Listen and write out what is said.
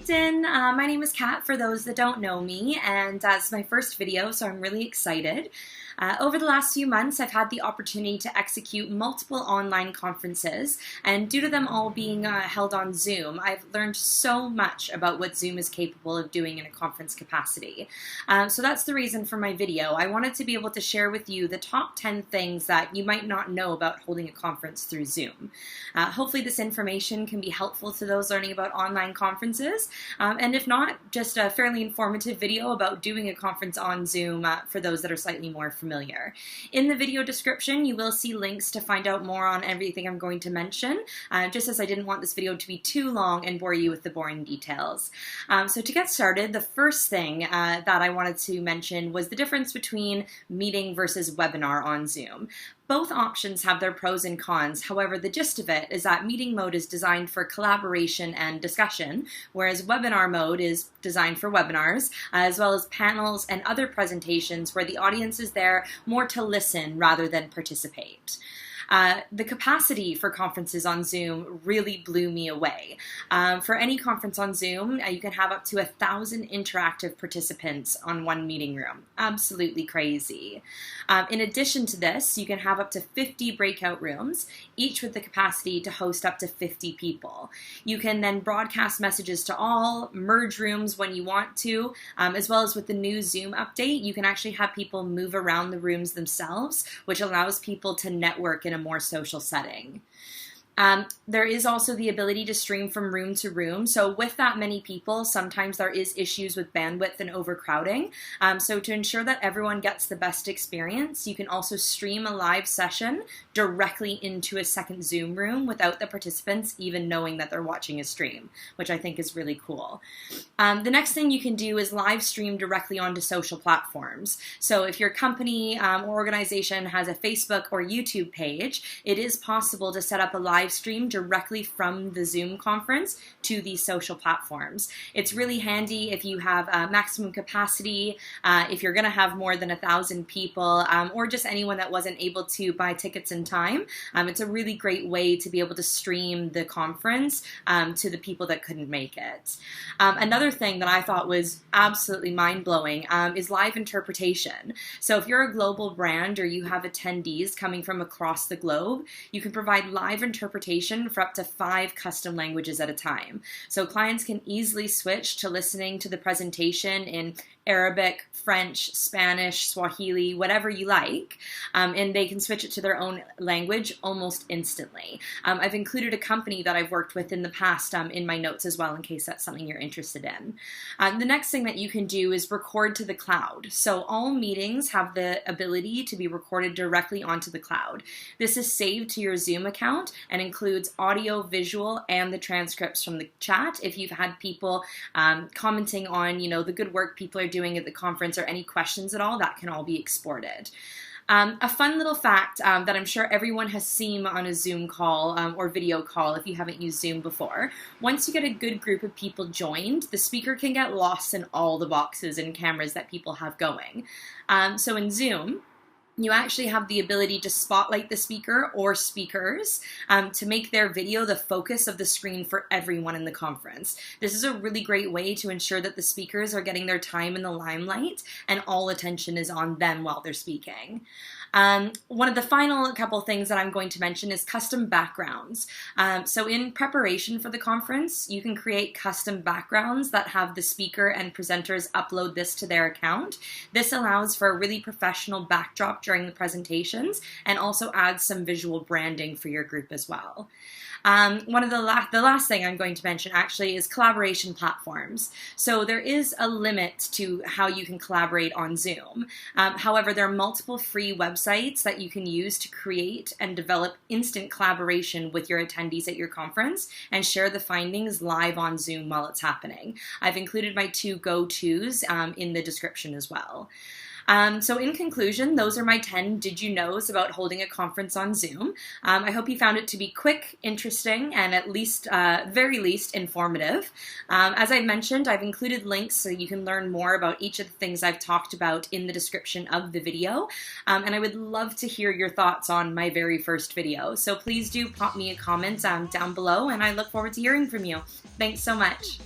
LinkedIn. My name is Kat for those that don't know me, and it's my first video, so I'm really excited. Over the last few months, I've had the opportunity to execute multiple online conferences, and due to them all being held on Zoom, I've learned so much about what Zoom is capable of doing in a conference capacity. So that's the reason for my video. I wanted to be able to share with you the top 10 things that you might not know about holding a conference through Zoom. Hopefully this information can be helpful to those learning about online conferences, and if not, just a fairly informative video about doing a conference on Zoom for those that are slightly more familiar. In the video description, you will see links to find out more on everything I'm going to mention, just as I didn't want this video to be too long and bore you with the boring details. So to get started, the first thing that I wanted to mention was the difference between meeting versus webinar on Zoom. Both options have their pros and cons. However, the gist of it is that meeting mode is designed for collaboration and discussion, whereas webinar mode is designed for webinars, as well as panels and other presentations where the audience is there more to listen rather than participate. The capacity for conferences on Zoom really blew me away. For any conference on Zoom, you can have up to 1,000 interactive participants on one meeting room. Absolutely crazy. In addition to this, you can have up to 50 breakout rooms, each with the capacity to host up to 50 people. You can then broadcast messages to all, merge rooms when you want to, as well as with the new Zoom update, you can actually have people move around the rooms themselves, which allows people to network in a more social setting. There is also the ability to stream from room to room. So with that many people, sometimes there is issues with bandwidth and overcrowding. So to ensure that everyone gets the best experience, you can also stream a live session directly into a second Zoom room without the participants even knowing that they're watching a stream, which I think is really cool. The next thing you can do is live stream directly onto social platforms. So if your company or organization has a Facebook or YouTube page, it is possible to set up a live stream directly from the Zoom conference to these social platforms. It's really handy if you have maximum capacity, if you're going to have more than 1,000 people, or just anyone that wasn't able to buy tickets in time. It's a really great way to be able to stream the conference to the people that couldn't make it. Another thing that I thought was absolutely mind-blowing is live interpretation. So if you're a global brand or you have attendees coming from across the globe, you can provide live interpretation for up to 5 custom languages at a time. So clients can easily switch to listening to the presentation in Arabic, French, Spanish, Swahili, whatever you like, and they can switch it to their own language almost instantly. I've included a company that I've worked with in the past in my notes as well, in case that's something you're interested in. The next thing that you can do is record to the cloud. So all meetings have the ability to be recorded directly onto the cloud. This is saved to your Zoom account and includes audio, visual, and the transcripts from the chat. If you've had people commenting on, the good work people are doing at the conference or any questions at all, that can all be exported. A fun little fact that I'm sure everyone has seen on a Zoom call or video call if you haven't used Zoom before. Once you get a good group of people joined, the speaker can get lost in all the boxes and cameras that people have going. So in Zoom, you actually have the ability to spotlight the speaker or speakers to make their video the focus of the screen for everyone in the conference. This is a really great way to ensure that the speakers are getting their time in the limelight and all attention is on them while they're speaking. One of the final couple things that I'm going to mention is custom backgrounds. So in preparation for the conference, you can create custom backgrounds that have the speaker and presenters upload this to their account. This allows for a really professional backdrop during the presentations and also adds some visual branding for your group as well. One of the last thing I'm going to mention actually is collaboration platforms. So there is a limit to how you can collaborate on Zoom. However, there are multiple free websites that you can use to create and develop instant collaboration with your attendees at your conference and share the findings live on Zoom while it's happening. I've included my 2 go-tos in the description as well. So in conclusion, those are my 10 did you knows about holding a conference on Zoom. I hope you found it to be quick, interesting, and at least, very least, informative. As I mentioned, I've included links so you can learn more about each of the things I've talked about in the description of the video. And I would love to hear your thoughts on my very first video. So please do pop me a comment down below, and I look forward to hearing from you. Thanks so much.